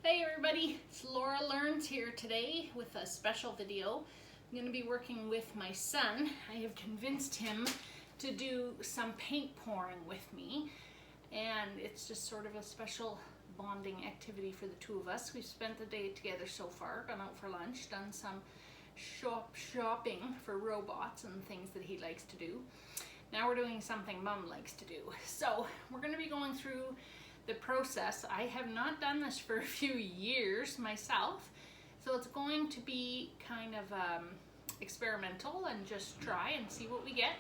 Hey everybody, it's Laura Learns here today with a special video. I'm going to be working with my son. I have convinced him to do some paint pouring with me, and it's just sort of a special bonding activity for the two of us. We've spent the day together so far, gone out for lunch, done some shopping for robots and things that he likes to do. Now we're doing something Mom likes to do. So we're going to be going through the process. I have not done this for a few years myself, so it's going to be kind of experimental and just try and see what we get.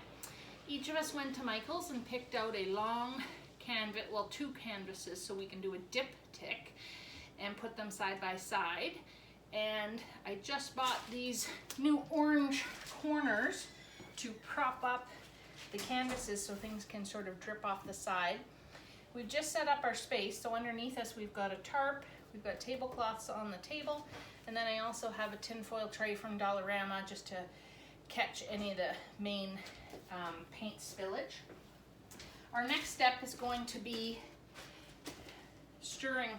Each of us went to Michael's and picked out a long canvas, well, two canvases, so we can do a diptych and put them side by side. And I just bought these new orange corners to prop up the canvases so things can sort of drip off the side. We've just set up our space, so underneath us we've got a tarp, we've got tablecloths on the table, and then I also have a tinfoil tray from Dollarama just to catch any of the main paint spillage. Our next step is going to be stirring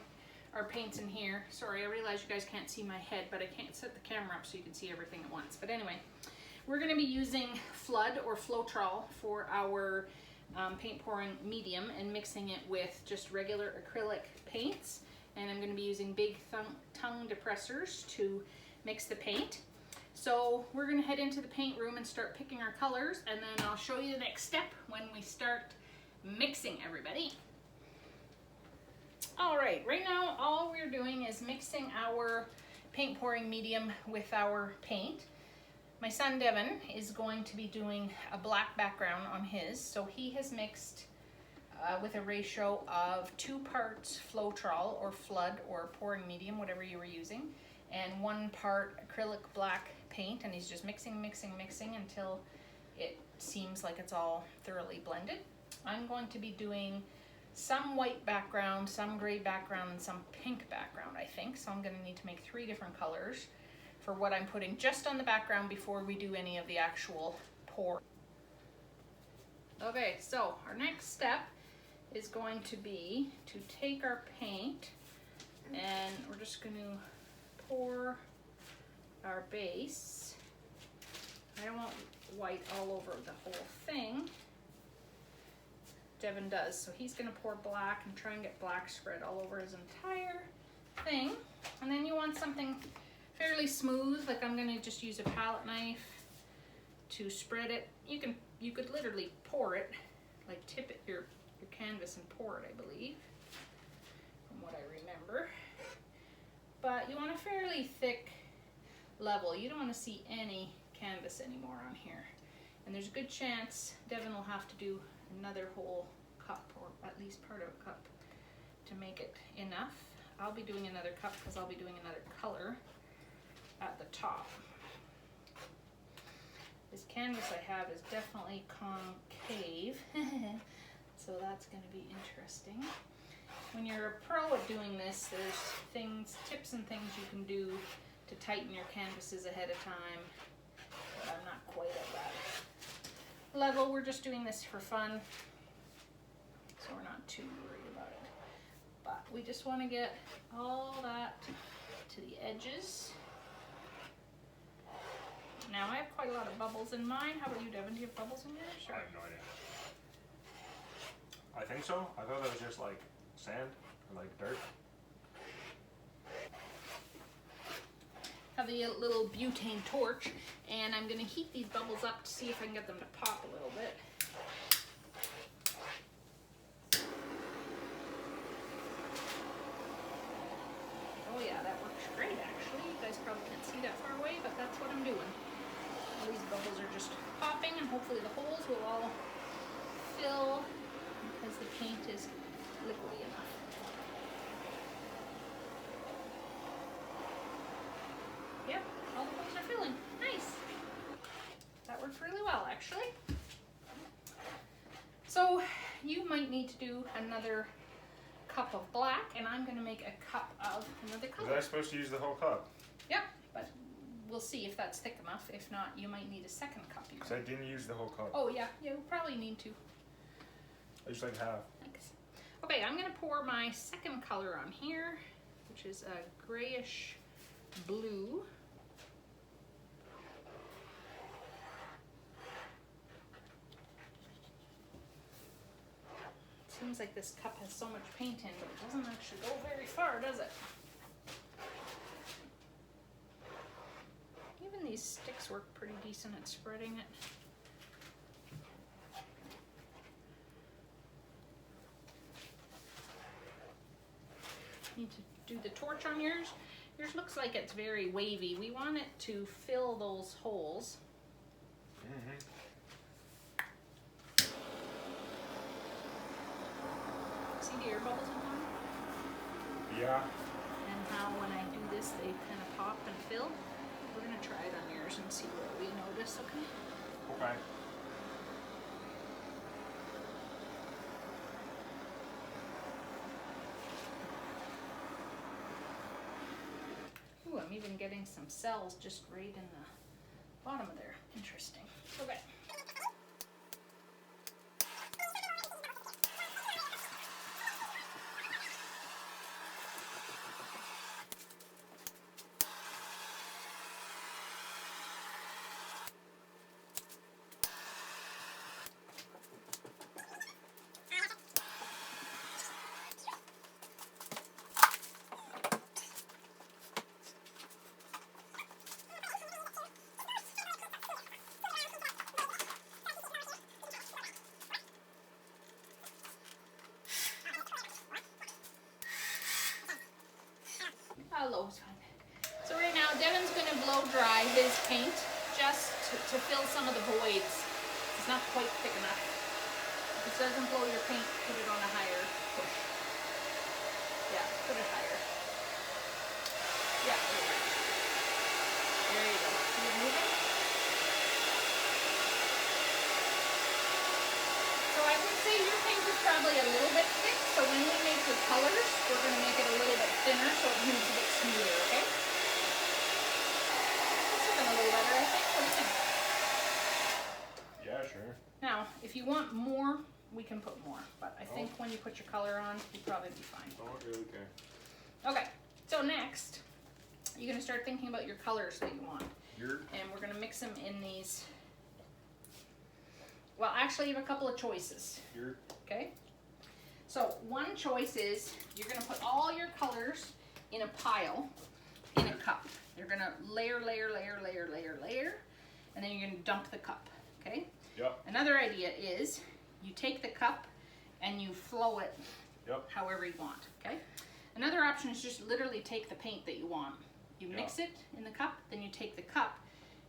our paints in here. Sorry, I realize you guys can't see my head, but I can't set the camera up so you can see everything at once. But anyway, we're going to be using Flood or Floetrol for our paint pouring medium and mixing it with just regular acrylic paints, and I'm going to be using big tongue depressors to mix the paint. So we're going to head into the paint room and start picking our colors, and then I'll show you the next step when we start mixing, everybody. Alright, right now all we're doing is mixing our paint pouring medium with our paint. My son Devin is going to be doing a black background on his, so he has mixed with a ratio of 2 parts Floetrol or Flood or pouring medium, whatever you were using, and 1 part acrylic black paint, and he's just mixing until it seems like it's all thoroughly blended. I'm going to be doing some white background, some gray background, and some pink background, I think, so I'm going to need to make 3 different colors for what I'm putting just on the background before we do any of the actual pour. Okay, so our next step is going to be to take our paint and we're just going to pour our base. I don't want white all over the whole thing. Devin does, so he's going to pour black and try and get black spread all over his entire thing. And then you want something fairly smooth, like I'm going to just use a palette knife to spread it. You could literally pour it, like tip it your canvas and pour it, I believe, from what I remember. But you want a fairly thick level. You don't want to see any canvas anymore on here. And there's a good chance Devin will have to do another whole cup, or at least part of a cup, to make it enough. I'll be doing another cup because I'll be doing another color at the top. This canvas I have is definitely concave, so that's going to be interesting. When you're a pro at doing this, there's tips and things you can do to tighten your canvases ahead of time, but I'm not quite at that level. We're just doing this for fun, so we're not too worried about it. But we just want to get all that to the edges. Now I have quite a lot of bubbles in mine. How about you, Devin? Do you have bubbles in yours? I have no idea. I think so. I thought that was just like sand or like dirt. Have a little butane torch, and I'm going to heat these bubbles up to see if I can get them to pop a little bit. Oh yeah, that works great actually. You guys probably can't see that far away, but that's what I'm doing. All these bubbles are just popping, and hopefully the holes will all fill because the paint is liquidy enough. Yep, all the holes are filling. Nice. That worked really well, actually. So you might need to do another cup of black, and I'm going to make a cup of another color. Was I supposed to use the whole cup? Yep, but we'll see if that's thick enough. If not, you might need a second cup. Because I didn't use the whole cup. Oh yeah, you'll probably need to. I just like half. Thanks. Okay, I'm going to pour my second color on here. which is a grayish blue. Seems like this cup has so much paint in, but it doesn't actually go very far, does it? Even these sticks work pretty decent at spreading it. Need to do the torch on yours. Yours looks like it's very wavy. We want it to fill those holes. See the air bubbles in them? Yeah. And how when I do this they kind of pop and fill. We're going to try it on yours and see what we notice, okay? Okay. Ooh, I'm even getting some cells just right in the bottom of there. Interesting. Okay. Hello, son. So right now, Devin's going to blow dry his paint just to fill some of the voids. It's not quite thick enough. If it doesn't blow your paint, put it on a higher push. Yeah, put it higher. Yeah, there you go. See it moving? So I would say your paint is probably a little bit thick, so when we make the colors, we're going to make it a little bit thinner so it moves a bit smoother, okay? It's looking a little better, I think. What do you think? Yeah, sure. Now, if you want more, we can put more, but I think when you put your color on, you'll probably be fine. Don't really care. Okay, so next, you're going to start thinking about your colors that you want. And we're going to mix them in these. Well, actually, you have a couple of choices. Okay? So, one choice is you're going to put all your colors in a pile in a cup. You're going to layer, and then you're going to dump the cup. Okay? Yep. Another idea is you take the cup and you flow it however you want. Okay? Another option is just literally take the paint that you want. You mix it in the cup, then you take the cup,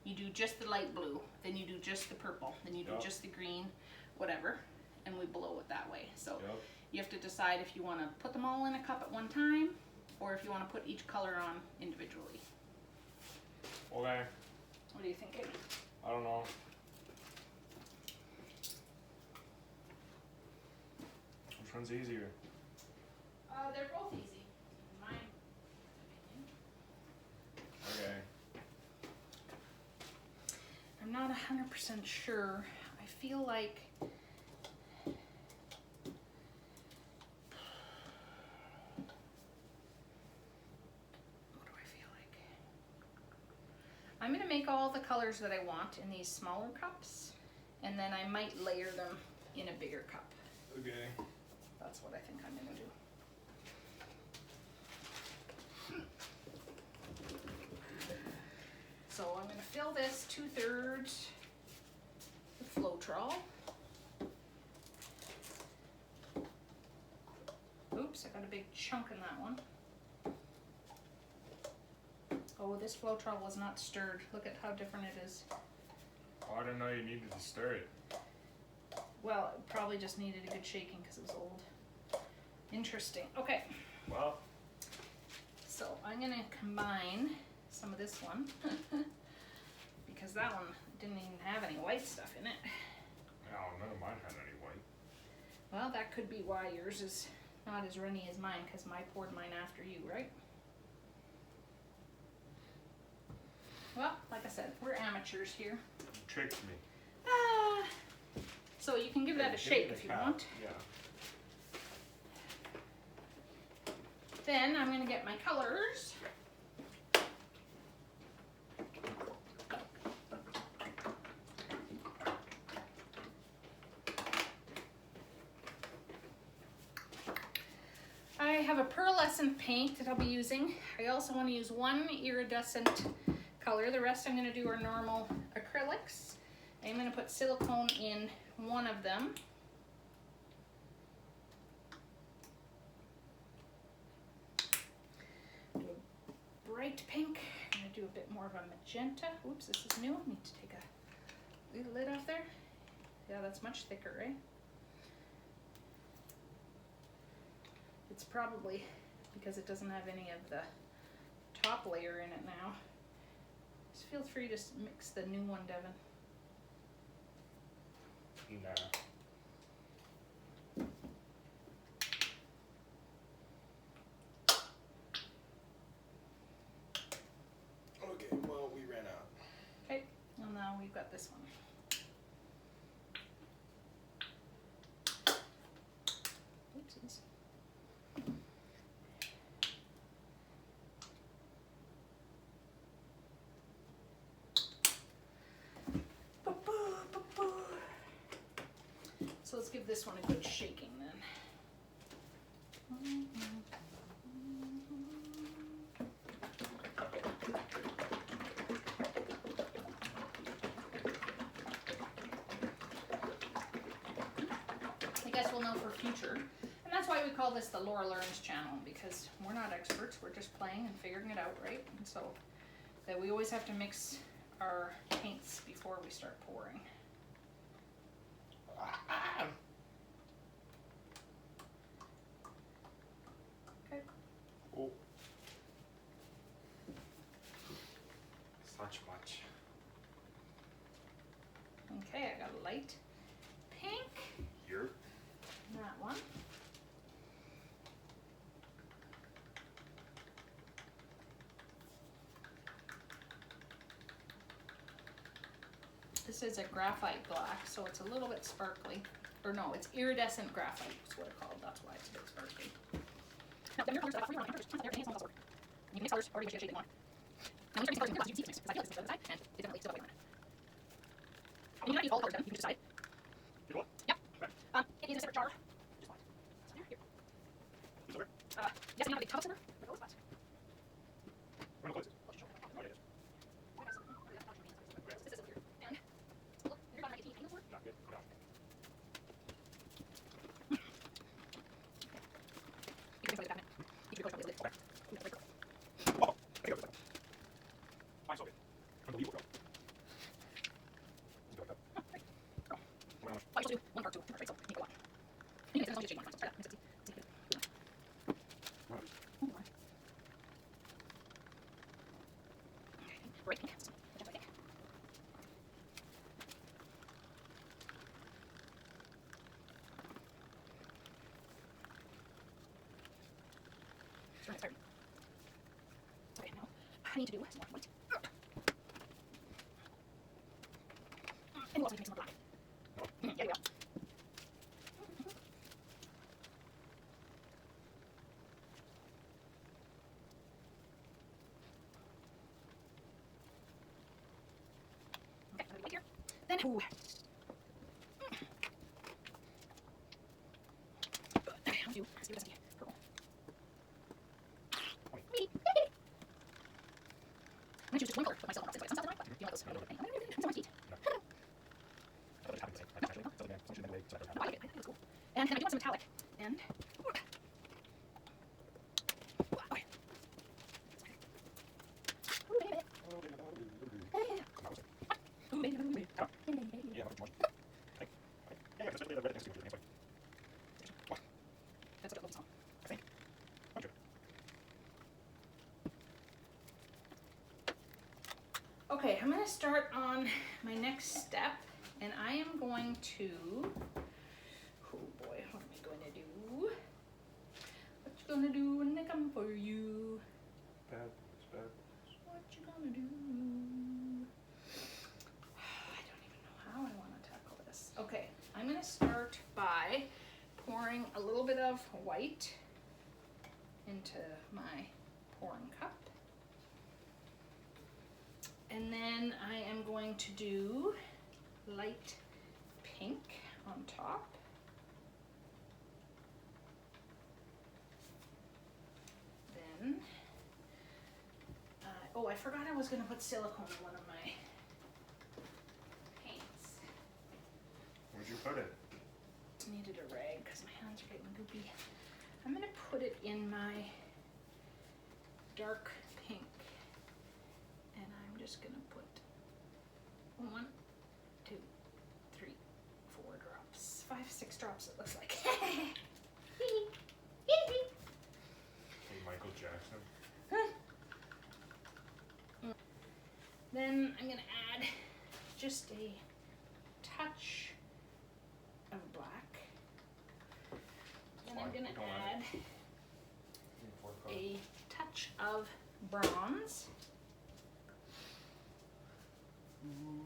you do just the light blue, then you do just the purple, then you do just the green, whatever, and we blow it that way. So you have to decide if you want to put them all in a cup at one time, or if you want to put each color on individually. Okay. What are you thinking? I don't know. Which one's easier? They're both easy, in my opinion. Okay. I'm not 100% sure. I feel like I'm going to make all the colors that I want in these smaller cups, and then I might layer them in a bigger cup. Okay. That's what I think I'm going to do. So I'm going to fill this 2/3 with Floetrol. Oops, I got a big chunk in that one. Oh, this Floetrol was not stirred. Look at how different it is. Oh, I didn't know you needed to stir it. Well, it probably just needed a good shaking because it was old. Interesting. Okay. Well. So I'm going to combine some of this one because that one didn't even have any white stuff in it. No, none of mine had any white. Well, that could be why yours is not as runny as mine, because I poured mine after you, right? Well, like I said, we're amateurs here. You tricked me. So you can give that a shake if you want. Yeah. Then I'm going to get my colors. I have a pearlescent paint that I'll be using. I also want to use one iridescent color. The rest I'm going to do are normal acrylics. I'm going to put silicone in one of them. Do a bright pink. I'm going to do a bit more of a magenta. Oops, this is new. I need to take a lid off there. Yeah, that's much thicker, right? It's probably because it doesn't have any of the top layer in it now. Just feel free to mix the new one, Devin. Nah. Okay, well, we ran out. Okay, well now we've got this one. Oopsies. So let's give this one a good shaking then. I guess we'll know for future. And that's why we call this the Laura Learns channel, because we're not experts, we're just playing and figuring it out, right? And so that we always have to mix our paints before we start pouring. Okay. Oh. Such much. Okay, I got a light pink. Here. That one. This is a graphite black, so it's a little bit sparkly. Or no, it's iridescent graphite is what it's called. That's why it's a bit sparkly. Now, your colors that I got for you are on my printers. There, any of them work. You can mix colors however you wish you want. Now, when you start mixing colors, you can see it's mixed, because I feel like this is the other side, and it definitely still got white on it. And you can use all the colors, you can just decide. You what? Yep. It is a separate jar. Just one. It's there, here. Who's over? Yes, you have a big tub of silver. Where are those spots? Where are the places? I'll just show you. Oh, yeah, it is. This is here. And look, you're going to make it for. Not good. No. You can play with that. You can go this lid. Okay. Ooh, that's right. Oh, I think I was like, I'm so good. Unbelievable. Let's go with that. Go. How much? Oh, you still do one part too. Right, so you need to watch. You can just shake one. Try that. See. How much? Great pink. Just like that. Sure, it's starting. Okay, now I need to do some more white. And we'll also need to make some more black. There you go. Okay, another white here. Then, ooh. Good. Okay, I'll do, let's do this here. Purple. Me. I'm gonna choose just one color with my silicone. It's like some but you know those. It's on my feet. I thought it happened the same. Actually, it's something in the way, so I don't Oh, I like it. I think it's cool. And then I do want some metallic. And okay. Ooh, baby. Ooh, baby. Ooh, baby. Yeah, how much more? Yeah, because especially the red next to it anyway. What? That's what it looks like. I think. I'm sure. Okay, I'm going to start on my next step, and I am going to, oh boy, what am I going to do? What you gonna do when they come for you? Bad. It's bad. What you gonna do? I don't even know how I want to tackle this. Okay, I'm going to start by pouring a little bit of white into my pouring cup. And then I am going to do light pink on top. Then, oh, I forgot I was going to put silicone in one of my paints. Where'd you put it? Needed a rag because my hands are getting goopy. I'm going to put it in my dark pink. And I'm just going to put 1, 2, 3, 4 drops. 5, 6 drops it looks like. Hey, Michael Jackson. Then I'm going to add just a touch of black. Then I'm going to add a touch of bronze. Ooh,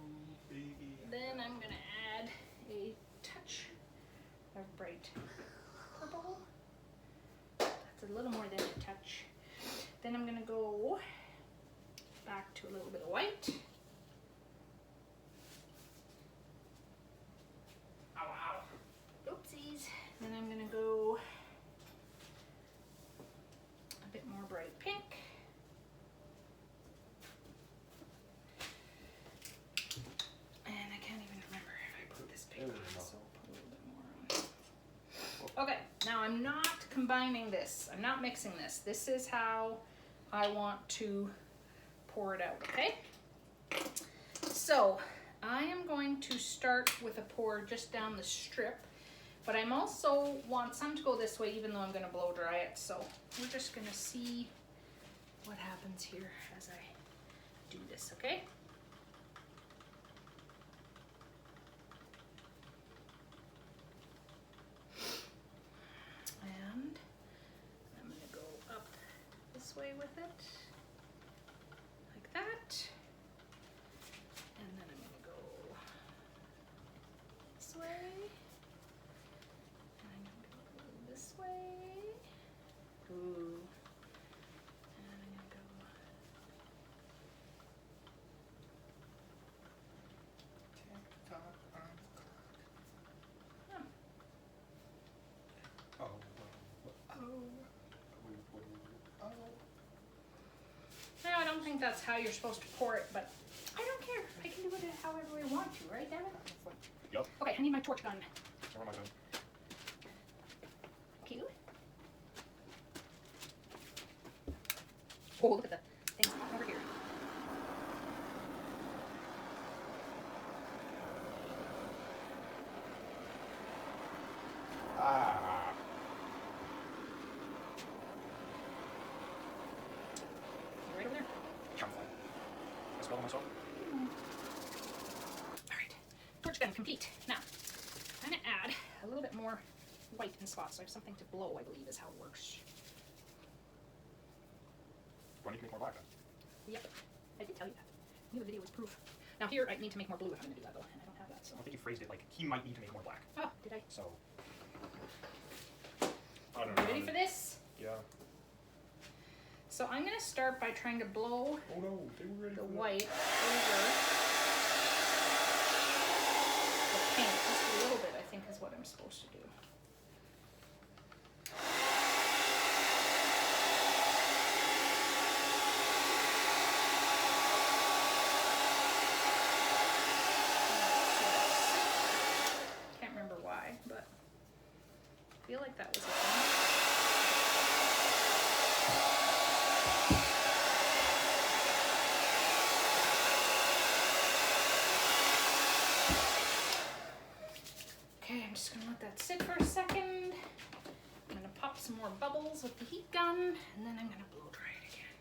baby. Then I'm going to add a touch of bright purple. That's a little more than a touch. Then I'm going to go back to a little bit of white. Ow, ow. Oopsies. Then I'm going to go a bit more bright pink. And I can't even remember if I put this paper on, so I'll put a little bit more on. Okay, now I'm not combining this. I'm not mixing this. This is how I want to pour it out, okay? So I am going to start with a pour just down the strip, but I'm also want some to go this way even though I'm gonna blow dry it. So we're just gonna see what happens here as I do this, okay? And I'm gonna go up this way with it. Like that. And then I'm gonna go this way. And I'm gonna go this way. Ooh. And I'm gonna go Tick-tock on the clock. oh, Oh. no, I don't think that's how you're supposed to pour it, but I don't care. I can do it however I want to, right, David? Yup. Okay, I need my torch gun. Where am I going? Cute. Oh, look at the things over here. Ah. Right over there. Chunk fly. I spell myself? Alright, torch gun complete. Now, I'm going to add a little bit more white in spots so I have something to blow, I believe is how it works. Do I need to make more black then? Yep, I did tell you that. You have a video with proof. Now here, I need to make more blue if I'm going to do that though, and I don't have that, so. I think you phrased it like he might need to make more black. Oh, did I? So. I don't know. Ready for this? Yeah. So I'm going to start by trying to blow Oh no, they were ready the for that. white over the paint. Just a little bit, I think, is what I'm supposed to do. Can't remember why, but I feel like that was a thing. Okay, I'm just gonna let that sit for a second. I'm gonna pop some more bubbles with the heat gun, and then I'm gonna blow dry it again.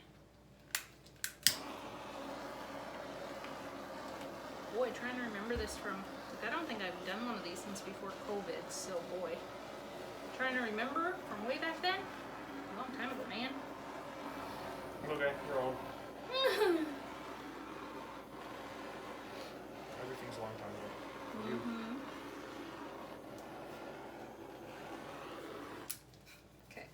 Boy, trying to remember this from, like, I don't think I've done one of these since before COVID, so boy. Trying to remember from way back then? A long time ago, man. Okay, you're old. Everything's a long time ago. You. Okay.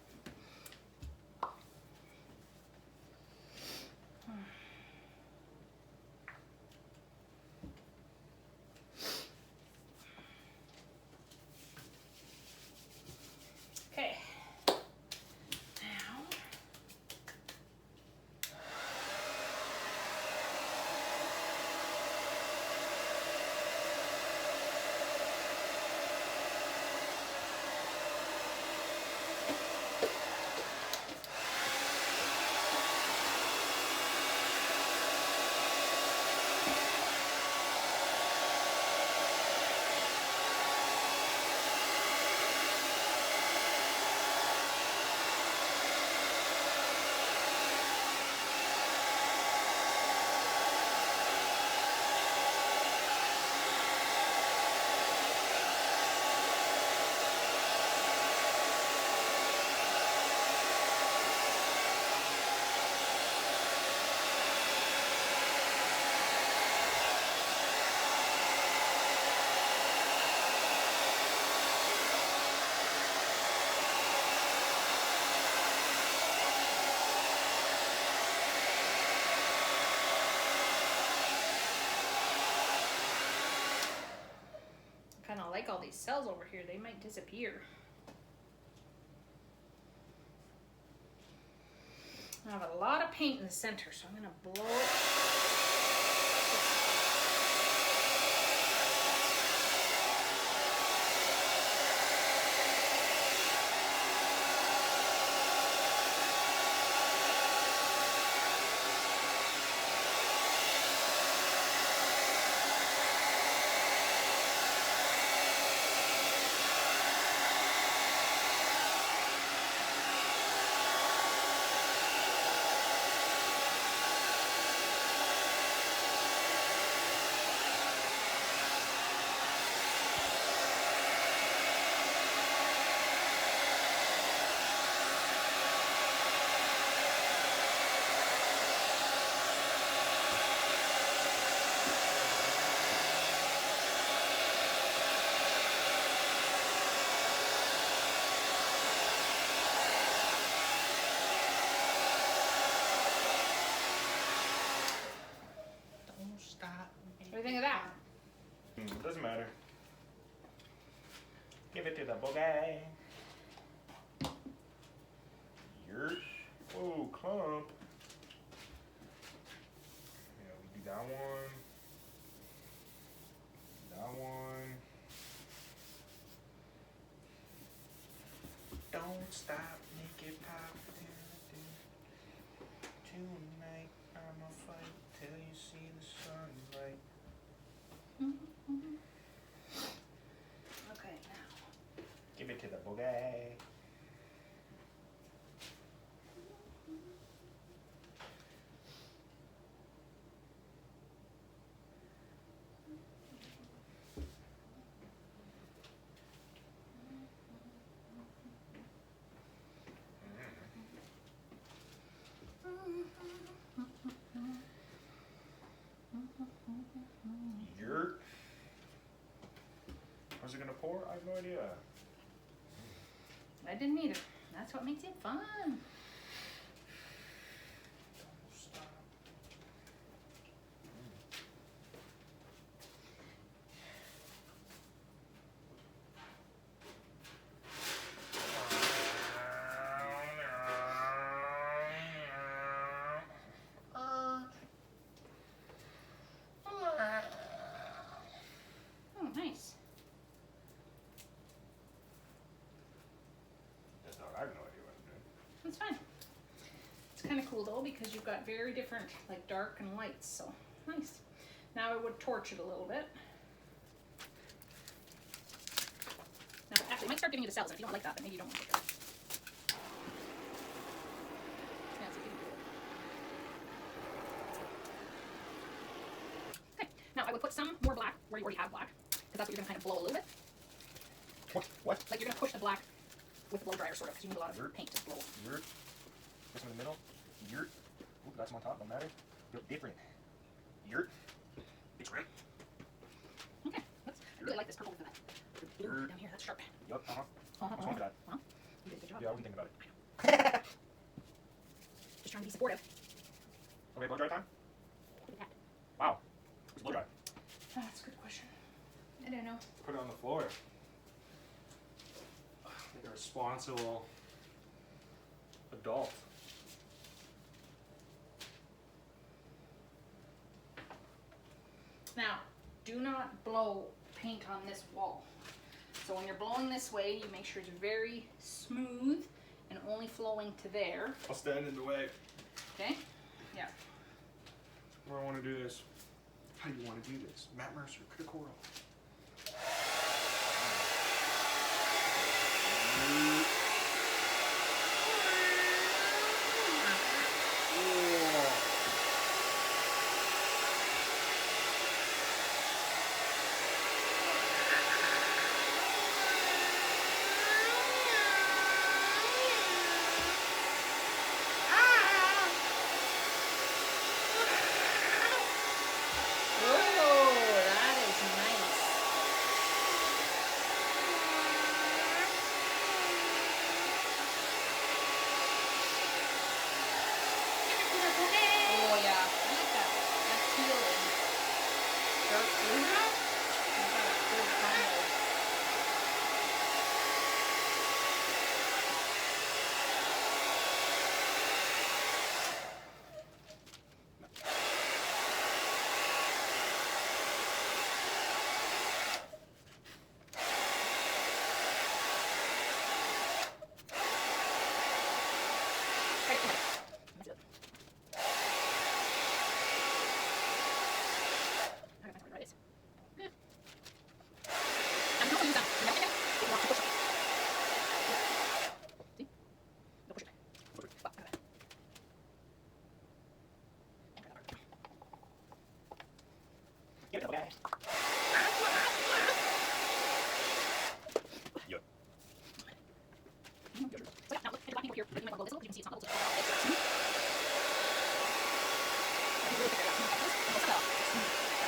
like all these cells over here. They might disappear. I have a lot of paint in the center, so I'm going to blow it. What do you think of that? Doesn't matter. Give it to the boogie. Yurt. Whoa, clump. Yeah, we do that one. That one. Don't stop, make it pop. Tonight I'ma fight till you see the sunlight. Okay, now. Give it to the boogie. Yurt. How's it gonna pour? I have no idea. I didn't either. That's what makes it fun. Don't stop. Oh, nice. That dog, I have no idea what I'm doing. That's fine. It's kind of cool though because you've got very different, like dark and lights, so nice. Now I would torch it a little bit. Now, actually, it might start giving you the cells, and if you don't like that, then maybe you don't want to take it. Yeah, it's getting cool. Okay, now I would put some more black where you already have black, because that's what you're going to kind of blow a little bit. What? Like you're going to push the black with the blow dryer, sort of, because you need a lot of paint to blow. Yurt. This one in the middle. Yurt. Ooh, got some on top, don't matter. Look different. Yurt. Different. Okay, I really like this purple with the blue down here. That's sharp. Yup, What's wrong with that? Well, you did a good job. Yeah, I wasn't thinking about it. Just trying to be supportive. Okay, blow dry time? Look at that. Wow. It's blow dry. Oh, that's a good question. I don't know. Put it on the floor. Like a responsible adult. Now, do not blow paint on this wall. So when you're blowing this way, you make sure it's very smooth and only flowing to there. I'll stand in the way. Okay? Yeah. Where I want to do this. How do you want to do this? Matt Mercer, Critical Coral. Oh, that is nice. Oh yeah, I like that. That teal and dark blue. You've got a good combo. Yep. So yeah, now look at the black paint up here. You might want to blow this a little, because you can see it's not a little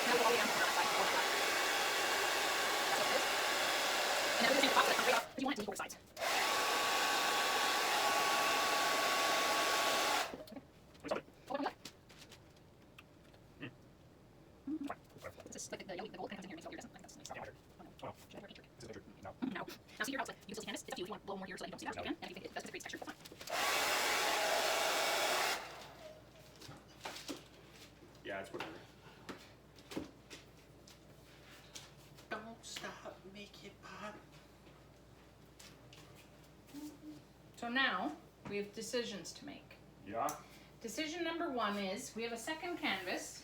now go all the way down to the side. That's what it is. And now we're going to take the top of it, right off, but you want it to be both sides. This is like the gold kind of comes in here and makes it all iridescent. I think that's nice. Yeah. Oh, no. Should I have a picture? Is it bigger? No. No. Now see here how it's like, you can still see canvas. It's up to you if you want to blow more here so that you don't see that, you can. And if you think it does, it's a great texture, go fine. Yeah, it's whatever. Don't stop, make it pop. So now we have decisions to make. Yeah. Decision number one is we have a second canvas,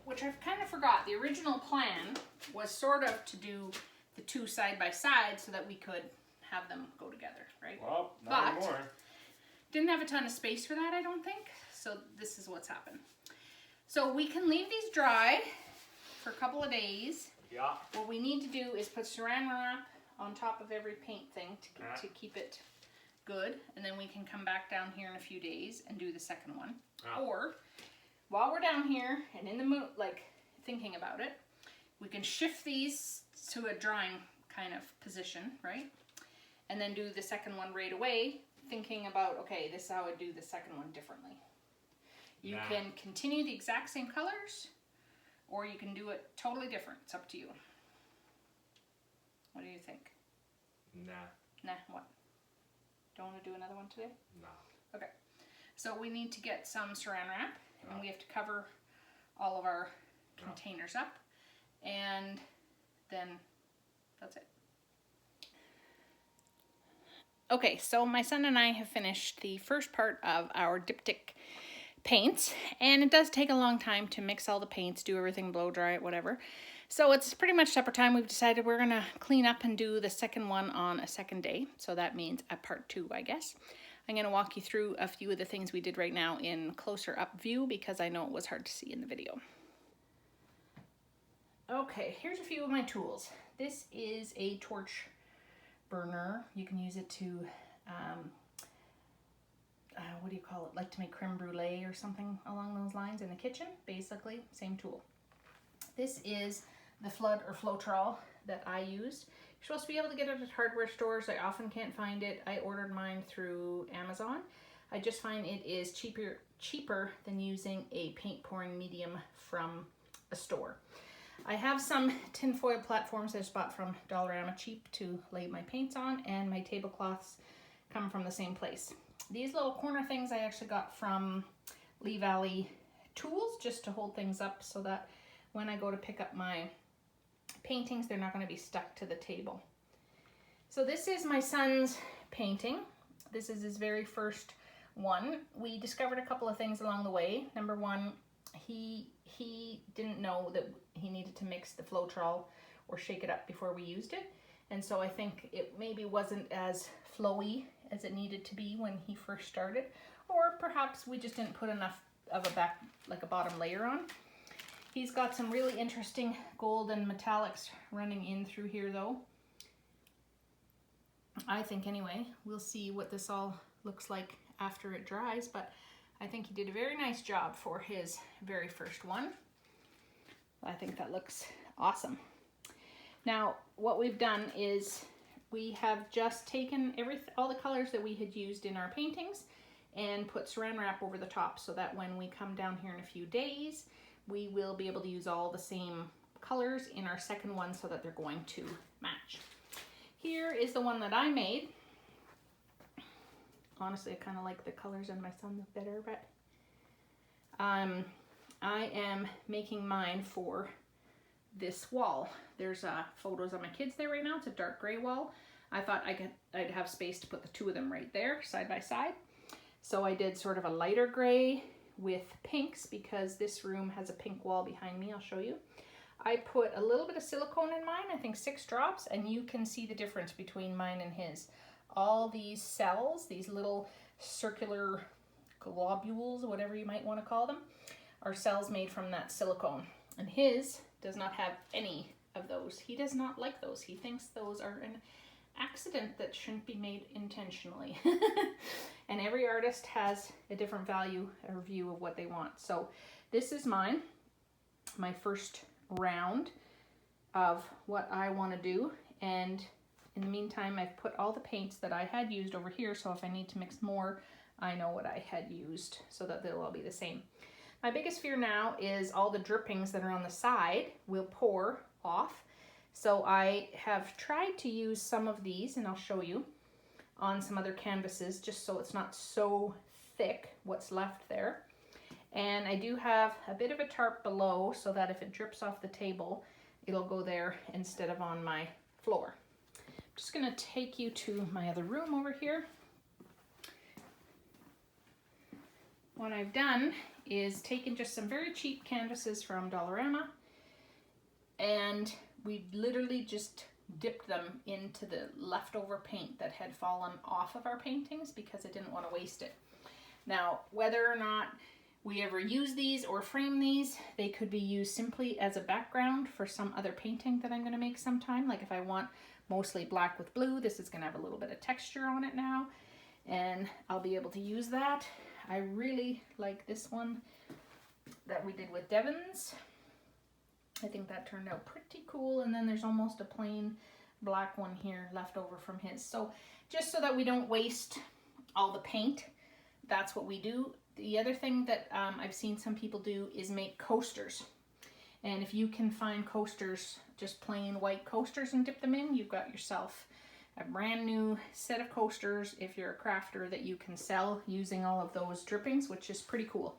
which I've kind of forgot. The original plan was sort of to do the two side by side so that we could have them go together, right? Well, not anymore. Didn't have a ton of space for that, I don't think. So this is what's happened. So we can leave these dry for a couple of days. Yeah. What we need to do is put saran wrap on top of every paint thing to keep it good, and then we can come back down here in a few days and do the second one. Or while we're down here and in the mood, like thinking about it, we can shift these to a drying kind of position, right? And then do the second one right away, thinking about, okay, this is how I do the second one differently. You can continue the exact same colors, or you can do it totally different. It's up to you. What do you think? Nah. Nah, what? Don't want to do another one today? No. Okay. So we need to get some saran wrap, and we have to cover all of our containers up, and then that's it. Okay, so my son and I have finished the first part of our diptych paints, and it does take a long time to mix all the paints, do everything, blow dry it, whatever. So it's pretty much supper time. We've decided we're gonna clean up and do the second one on a second day. So that means a part 2, I guess. I'm gonna walk you through a few of the things we did right now in closer up view because I know it was hard to see in the video. Okay, here's a few of my tools. This is a torch burner. You can use it to, what do you call it? Like to make creme brulee or something along those lines in the kitchen. Basically, same tool. This is the flood or floetrol that I used. You're supposed to be able to get it at hardware stores. I often can't find it. I ordered mine through Amazon. I just find it is cheaper than using a paint pouring medium from a store. I have some tinfoil platforms I just bought from Dollarama, cheap to lay my paints on, and my tablecloths come from the same place. These little corner things I actually got from Lee Valley Tools just to hold things up so that when I go to pick up my paintings, they're not going to be stuck to the table. So this is my son's painting. This is his very first one. We discovered a couple of things along the way. Number one, he didn't know that he needed to mix the floetrol or shake it up before we used it. And so I think it maybe wasn't as flowy as it needed to be when he first started. Or perhaps we just didn't put enough of a bottom layer on. He's got some really interesting gold and metallics running in through here though. I think anyway. We'll see what this all looks like after it dries, but I think he did a very nice job for his very first one. I think that looks awesome. Now, what we've done is we have just taken all the colors that we had used in our paintings and put saran wrap over the top so that when we come down here in a few days, we will be able to use all the same colors in our second one so that they're going to match. Here is the one that I made. Honestly, I kind of like the colors on my son better, but I am making mine for this wall. There's photos of my kids there right now. It's a dark gray wall. I thought I'd have space to put the two of them right there, side by side. So I did sort of a lighter gray with pinks because this room has a pink wall behind me. I'll show you. I put a little bit of silicone in mine, I think 6 drops, and you can see the difference between mine and his. All these cells, these little circular globules, whatever you might want to call them, are cells made from that silicone. And his does not have any of those. He does not like those. He thinks those are an accident that shouldn't be made intentionally. And every artist has a different value or view of what they want. So this is mine, my first round of what I want to do. And in the meantime, I've put all the paints that I had used over here, so if I need to mix more, I know what I had used so that they'll all be the same. My biggest fear now is all the drippings that are on the side will pour off. So I have tried to use some of these, and I'll show you, on some other canvases, just so it's not so thick what's left there. And I do have a bit of a tarp below so that if it drips off the table, it'll go there instead of on my floor. I'm just gonna take you to my other room over here. What I've done is taken just some very cheap canvases from Dollarama, and we literally just dipped them into the leftover paint that had fallen off of our paintings because I didn't want to waste it. Now, whether or not we ever use these or frame these, they could be used simply as a background for some other painting that I'm going to make sometime. Like if I want mostly black with blue, this is going to have a little bit of texture on it now, and I'll be able to use that. I really like this one that we did with Devon's. I think that turned out pretty cool. And then there's almost a plain black one here left over from his. So just so that we don't waste all the paint, that's what we do. The other thing that I've seen some people do is make coasters. And if you can find coasters, just plain white coasters, and dip them in, you've got yourself a brand new set of coasters if you're a crafter that you can sell using all of those drippings, which is pretty cool.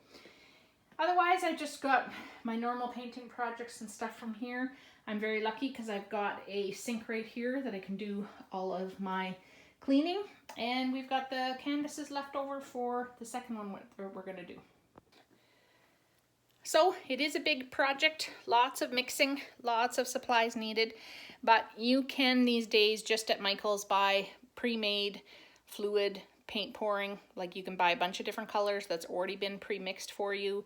Otherwise, I just got my normal painting projects and stuff from here. I'm very lucky because I've got a sink right here that I can do all of my cleaning, and we've got the canvases left over for the second one we're going to do. So it is a big project, lots of mixing, lots of supplies needed, but you can these days just at Michael's buy pre-made fluid paint pouring. Like you can buy a bunch of different colors that's already been pre-mixed for you,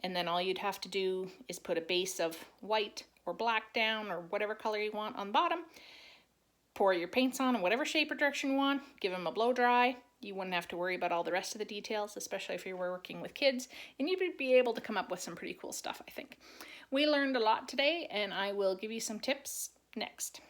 and then all you'd have to do is put a base of white or black down or whatever color you want on the bottom, pour your paints on in whatever shape or direction you want, give them a blow dry. You wouldn't have to worry about all the rest of the details, especially if you were working with kids, and you'd be able to come up with some pretty cool stuff, I think. We learned a lot today, and I will give you some tips next.